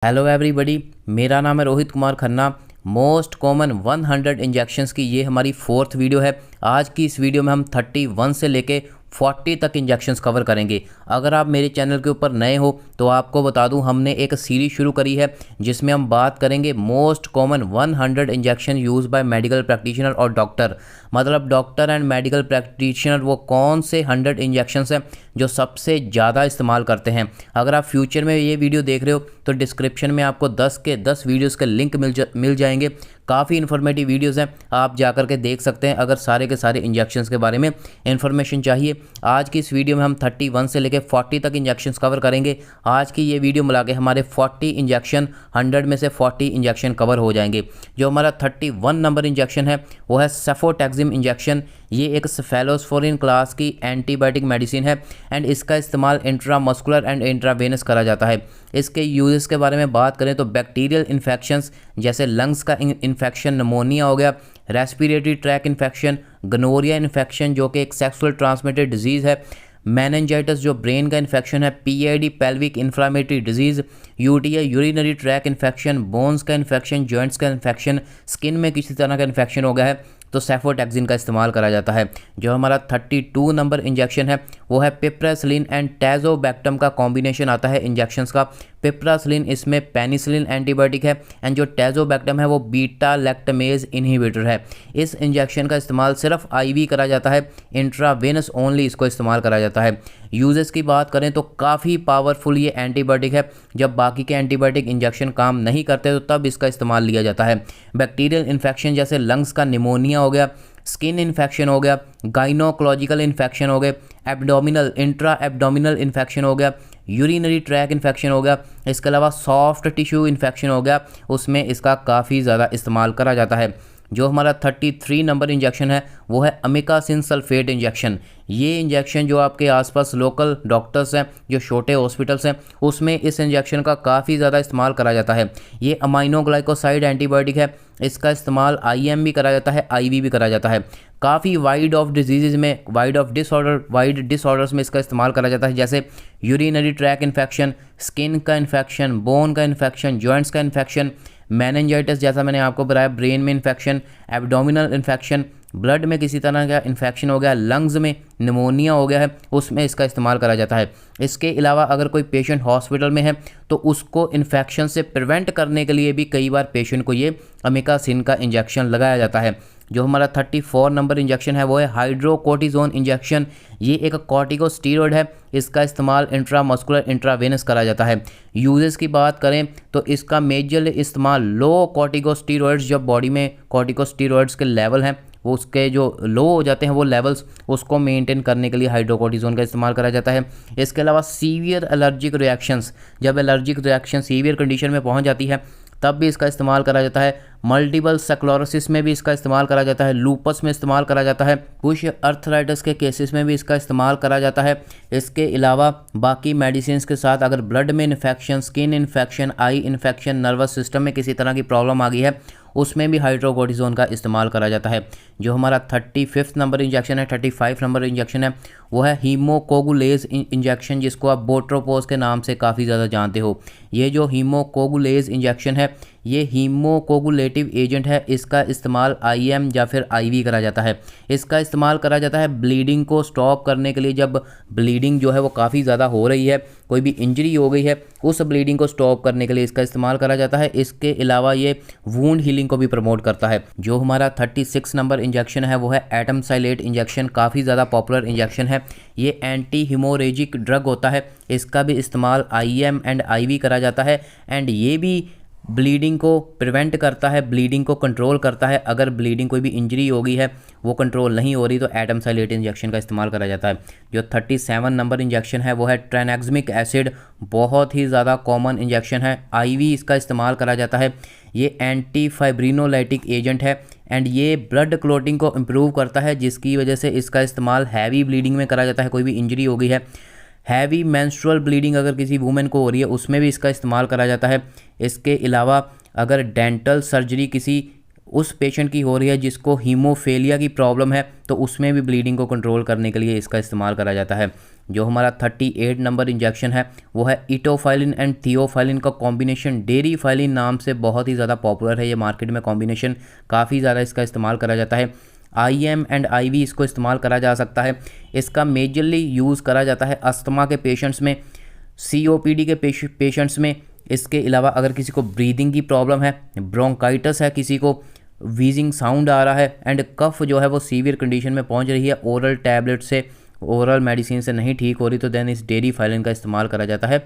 Hello everybody, मेरा नाम है Rohit Kumar Khanna. Most common 100 injections की ये हमारी फोर्थ वीडियो है। आज की इस वीडियो में हम 31 से लेके 40 तक इंजेक्शंस कवर करेंगे। अगर आप मेरे चैनल के ऊपर नए हो तो आपको बता दूं, हमने एक सीरीज शुरू करी है जिसमें हम बात करेंगे most common 100 injection use by medical practitioner और डॉक्टर। मतलब डॉक्टर एंड मेडिकल प्रैक्टिशनर वो कौन से 100 इंजेक्शंस हैं जो सबसे ज़्यादा इस्तेमाल करते हैं। अगर आप फ्यूचर में ये वीडियो देख रहे हो तो डिस्क्रिप्शन में आपको 10 के 10 वीडियोस के लिंक मिल जाएंगे। काफ़ी इन्फॉर्मेटिव वीडियोस हैं, आप जाकर के देख सकते हैं अगर सारे के सारे इंजेक्शंस के बारे में इन्फॉर्मेशन चाहिए। आज की इस वीडियो में हम 31 से लेकर 40 तक इंजेक्शंस कवर करेंगे। आज की ये वीडियो मिला के हमारे 40 इंजेक्शन 100 में से 40 इंजेक्शन कवर हो जाएंगे। जो हमारा 31 नंबर इंजेक्शन है वो है सेफोटैक्सिम इंजेक्शन। ये एक सेफेलोस्पोरिन क्लास की एंटीबायोटिक मेडिसिन है एंड इसका इस्तेमाल इंट्रामस्कुलर एंड इंट्रावेनस करा जाता है। इसके यूजेस के बारे में बात करें तो बैक्टीरियल इन्फेक्शंस जैसे लंग्स का इन्फेक्शन, निमोनिया हो गया, respiratory tract infection, gonorrhoea infection जो कि एक सेक्सुअल ट्रांसमिटेड डिजीज़ है, मेनिंजाइटिस जो ब्रेन का इन्फेक्शन है, PID pelvic inflammatory disease, UTI urinary track infection, bones का इन्फेक्शन, जॉइंट्स का इन्फेक्शन, स्किन में किसी तरह का इन्फेक्शन हो गया है तो सेफोटैक्सिन का इस्तेमाल करा जाता है। जो हमारा 32 नंबर इंजेक्शन है वो है पिप्रासिलिन एंड टैजोबैक्टम का कॉम्बिनेशन आता है इंजेक्शंस का। पिप्रासिलिन इसमें पेनिसिलिन एंटीबायोटिक है एंड जो टैजोबैक्टम है वो बीटा लैक्टमेज इनहिबिटर है। इस इंजेक्शन का इस्तेमाल सिर्फ आईवी करा जाता है, इंट्रावेनस ओनली इसको इस्तेमाल करा जाता है। यूजेस की बात करें तो काफ़ी पावरफुल ये एंटीबायोटिक है। जब बाकी के एंटीबायोटिक इंजेक्शन काम नहीं करते तो तब इसका इस्तेमाल लिया जाता है। बैक्टीरियल इन्फेक्शन जैसे लंग्स का निमोनिया हो गया, स्किन इन्फेक्शन हो गया, गाइनोकोलॉजिकल इन्फेक्शन हो गए, एब्डोमिनल इंट्रा एब्डोमिनल इन्फेक्शन हो गया, यूरिनरी ट्रैक इन्फेक्शन हो गया, इसके अलावा सॉफ्ट टिश्यू इन्फेक्शन हो गया, उसमें इसका काफ़ी ज़्यादा इस्तेमाल करा जाता है। जो हमारा 33 नंबर इंजेक्शन है वो है अमिकासिन सल्फेट इंजेक्शन। ये इंजेक्शन जो आपके आसपास लोकल डॉक्टर्स हैं, जो छोटे हॉस्पिटल्स हैं, उसमें इस इंजेक्शन का काफ़ी ज़्यादा इस्तेमाल करा जाता है। ये अमाइनोग्लाइकोसाइड एंटीबायोटिक है, इसका इस्तेमाल आईएम भी करा जाता है, आईवी भी करा जाता है। काफ़ी वाइड ऑफ डिजीज़ में, वाइड डिसऑर्डर्स में इसका इस्तेमाल करा जाता है जैसे यूरिनरी ट्रैक इन्फेक्शन, स्किन का इन्फेक्शन, बोन का इन्फेक्शन, जॉइंट्स का इन्फेक्शन, मेनिंजाइटिस जैसा मैंने आपको बताया, ब्रेन में इन्फेक्शन, एब्डोमिनल इन्फेक्शन, ब्लड में किसी तरह का इन्फेक्शन हो गया, लंग्स में निमोनिया हो गया है, उसमें इसका इस्तेमाल करा जाता है। इसके अलावा अगर कोई पेशेंट हॉस्पिटल में है तो उसको इन्फेक्शन से प्रिवेंट करने के लिए भी कई बार पेशेंट को ये अमिकासिन का इंजेक्शन लगाया जाता है। जो हमारा 34 नंबर इंजेक्शन है वो है हाइड्रोकोर्टिजोन इंजेक्शन। ये एक कॉर्टिकोस्टेरॉइड है, इसका इस्तेमाल इंट्रामस्कुलर इंट्रावेनस करा जाता है। यूजेस की बात करें तो इसका मेजर इस्तेमाल लो कॉर्टिकोस्टेरॉइड्स, जब बॉडी में कॉर्टिकोस्टेरॉइड्स के लेवल हैं वो उसके जो लो हो जाते हैं वो लेवल्स, उसको मेंटेन करने के लिए हाइड्रोकोर्टिजोन का इस्तेमाल करा जाता है। इसके अलावा सीवियर एलर्जिक रिएक्शंस, जब एलर्जिक रिएक्शन सीवियर कंडीशन में पहुंच जाती है तब भी इसका इस्तेमाल करा जाता है। मल्टीपल स्क्लेरोसिस में भी इसका इस्तेमाल करा जाता है, लूपस में इस्तेमाल करा जाता है, कुछ अर्थराइटिस के केसेस में भी इसका इस्तेमाल करा जाता है। इसके अलावा बाकी मेडिसिन के साथ अगर ब्लड में infection, skin infection, eye infection, nervous system में किसी तरह की प्रॉब्लम आ गई है उसमें भी हाइड्रोकोर्टिजोन का इस्तेमाल करा जाता है। जो हमारा 35 नंबर इंजेक्शन है, 35 नंबर इंजेक्शन है वो है हीमोकोगुलेज इंजेक्शन, जिसको आप बोट्रोपोज के नाम से काफ़ी ज़्यादा जानते हो। ये जो हीमोकोगुलेज इंजेक्शन है ये हीमोकोगुलेटिव एजेंट है, इसका इस्तेमाल आईएम या फिर आईवी करा जाता है। इसका इस्तेमाल करा जाता है ब्लीडिंग को स्टॉप करने के लिए। जब ब्लीडिंग जो है वो काफ़ी ज़्यादा हो रही है, कोई भी इंजरी हो गई है, उस ब्लीडिंग को स्टॉप करने के लिए इसका इस्तेमाल करा जाता है। इसके अलावा ये वूंड हीलिंग को भी प्रमोट करता है। जो हमारा 36 नंबर इंजेक्शन है वो है एटम साइलेट इंजेक्शन, काफ़ी ज़्यादा पॉपुलर इंजेक्शन है। ये एंटी हीमोरेजिक ड्रग होता है, इसका भी इस्तेमाल आईएम एंड आईवी करा जाता है एंड ये भी ब्लीडिंग को प्रिवेंट करता है, ब्लीडिंग को कंट्रोल करता है। अगर ब्लीडिंग कोई भी इंजरी हो गई है वो कंट्रोल नहीं हो रही तो एटम साइलेट इंजेक्शन का इस्तेमाल करा जाता है। जो 37 नंबर इंजेक्शन है वो है ट्राइनेक्समिक एसिड, बहुत ही ज़्यादा कॉमन इंजेक्शन है, आईवी इसका इस्तेमाल करा जाता है। ये एंटी फाइब्रिनोलाइटिक एजेंट है एंड ये ब्लड क्लॉटिंग को इम्प्रूव करता है, जिसकी वजह से इसका इस्तेमाल हैवी ब्लीडिंग में करा जाता है। कोई भी इंजरी हो गई है, हैवी मेंस्ट्रुअल ब्लीडिंग अगर किसी वुमेन को हो रही है उसमें भी इसका इस्तेमाल करा जाता है। इसके अलावा अगर डेंटल सर्जरी किसी उस पेशेंट की हो रही है जिसको हीमोफेलिया की प्रॉब्लम है, तो उसमें भी ब्लीडिंग को कंट्रोल करने के लिए इसका इस्तेमाल करा जाता है। जो हमारा 38 नंबर इंजेक्शन है वो है इटोफाइलिन एंड थियोफाइलिन का कॉम्बिनेशन। डेरीफाइलिन नाम से बहुत ही ज़्यादा पॉपुलर है ये मार्केट में कॉम्बिनेशन, काफ़ी ज़्यादा इसका इस्तेमाल करा जाता है। IM एंड IV इसको इस्तेमाल करा जा सकता है। इसका मेजरली यूज़ करा जाता है अस्थमा के पेशेंट्स में, COPD के पेशेंट्स में। इसके अलावा अगर किसी को ब्रीदिंग की प्रॉब्लम है, ब्रोंकाइटिस है, किसी को वीजिंग साउंड आ रहा है एंड कफ जो है वो सीवियर कंडीशन में पहुंच रही है, ओरल टैबलेट से, ओरल मेडिसिन से नहीं ठीक हो रही, तो देन इस डेरीफाइलिन का इस्तेमाल करा जाता है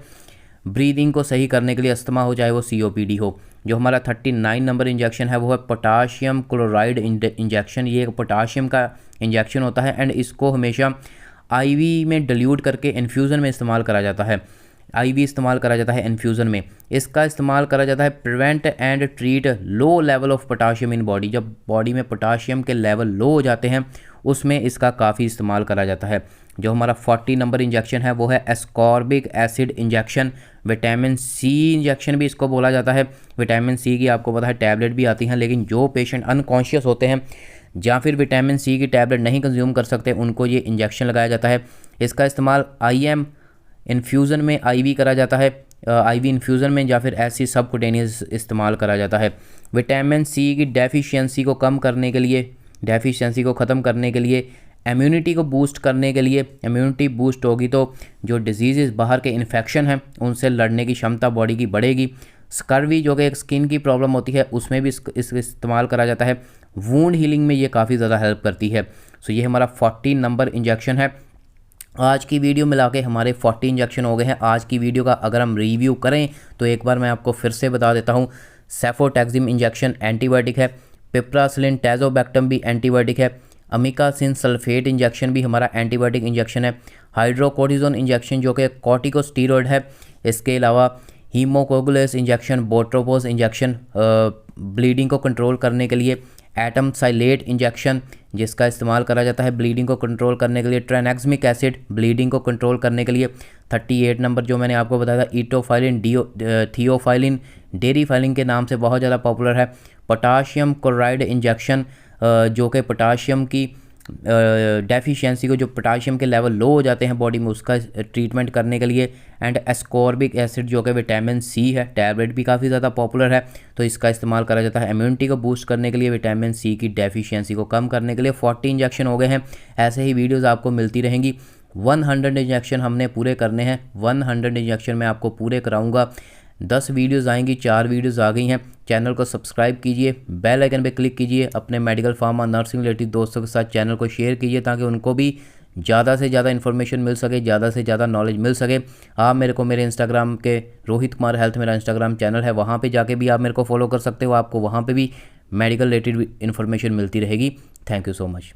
ब्रीदिंग को सही करने के लिए, अस्थमा हो चाहे वो COPD हो। जो हमारा 39 नंबर इंजेक्शन है वो है पोटाशियम क्लोराइड इंजेक्शन। ये एक पोटाशियम का इंजेक्शन होता है एंड इसको हमेशा IV में डिल्यूट करके इन्फ्यूज़न में इस्तेमाल करा जाता है। IV इस्तेमाल करा जाता है इन्फ्यूज़न में। इसका इस्तेमाल करा जाता है prevent and treat low level of potassium in body. जब बॉडी में पोटाशियम के लेवल लो हो जाते हैं उसमें इसका काफ़ी इस्तेमाल करा जाता है। जो हमारा 40 नंबर इंजेक्शन है वो है ascorbic acid injection. Vitamin C injection भी इसको बोला जाता है। विटामिन C की आपको पता है टैबलेट भी आती हैं, लेकिन जो पेशेंट अनकॉन्शियस होते हैं या फिर विटामिन C की टैबलेट नहीं कंज्यूम कर सकते उनको ये इंजेक्शन लगाया जाता है। इसका इस्तेमाल IM इन्फ्यूज़न में IV करा जाता है, IV इन्फ्यूज़न में, या फिर ऐसी सबकुटेनियस इस्तेमाल करा जाता है। विटामिन C की डेफिशिएंसी को कम करने के लिए, डेफिशिएंसी को ख़त्म करने के लिए, इम्यूनिटी को बूस्ट करने के लिए, इम्यूनिटी बूस्ट होगी तो जो डिजीज़ बाहर के इन्फेक्शन हैं उनसे लड़ने की क्षमता बॉडी की बढ़ेगी। स्कर्वी जो कि एक स्किन की प्रॉब्लम होती है उसमें भी इसका इस्तेमाल करा जाता है। वूंड हीलिंग में ये काफ़ी ज़्यादा हेल्प करती है। सो ये हमारा 40 नंबर इंजेक्शन है। आज की वीडियो मिला के हमारे 40 इंजेक्शन हो गए हैं। आज की वीडियो का अगर हम रिव्यू करें तो एक बार मैं आपको फिर से बता देता हूँ। सेफोटैक्सिम इंजेक्शन एंटीबायोटिक है, पिप्रासिलिन टैजोबैक्टम भी एंटीबायोटिक है, अमिकासिन सल्फेट इंजेक्शन भी हमारा एंटीबायोटिक इंजेक्शन है, हाइड्रोकोर्टिजोन इंजेक्शन जो कि कॉर्टिकोस्टेरॉइड है, इसके अलावा हीमोकोगुलेस इंजेक्शन, बोट्रोपोज इंजेक्शन ब्लीडिंग को कंट्रोल करने के लिए, एटम साइलेट इंजेक्शन जिसका इस्तेमाल करा जाता है ब्लीडिंग को कंट्रोल करने के लिए, ट्राइनेक्समिक एसिड ब्लीडिंग को कंट्रोल करने के लिए, 38 नंबर जो मैंने आपको बताया था इटोफाइलिन थियोफाइलिन डेरीफाइलिन के नाम से बहुत ज़्यादा पॉपुलर है, पोटाशियम क्लोराइड इंजेक्शन जो कि पोटाशियम की डेफिशिएंसी को, जो पोटाशियम के लेवल लो हो जाते हैं बॉडी में, उसका ट्रीटमेंट करने के लिए, एंड एस्कॉर्बिक एसिड जो कि विटामिन C है, टैबलेट भी काफ़ी ज़्यादा पॉपुलर है, तो इसका इस्तेमाल करा जाता है इम्यूनिटी को बूस्ट करने के लिए, विटामिन C की डेफिशिएंसी को कम करने के लिए। 40 इंजेक्शन हो गए हैं। ऐसे ही वीडियोज़ आपको मिलती रहेंगी। 100 इंजेक्शन हमने पूरे करने हैं। 100 इंजेक्शन मैं आपको पूरे कराऊंगा। 10 वीडियोज़ आएंगी, 4 वीडियोज़ आ गई हैं। चैनल को सब्सक्राइब कीजिए, बेल आइकन पे क्लिक कीजिए, अपने मेडिकल फार्मा नर्सिंग रिलेटेड दोस्तों के साथ चैनल को शेयर कीजिए ताकि उनको भी ज़्यादा से ज़्यादा इन्फॉर्मेशन मिल सके, ज़्यादा से ज़्यादा नॉलेज मिल सके। आप मेरे को मेरे इंस्टाग्राम के रोहित कुमार हेल्थ मेरा इंस्टाग्राम चैनल है, वहाँ पे जाके भी आप मेरे को फॉलो कर सकते हो। आपको वहाँ पे भी मेडिकल रिलेटेड इन्फॉर्मेशन मिलती रहेगी। Thank you so much.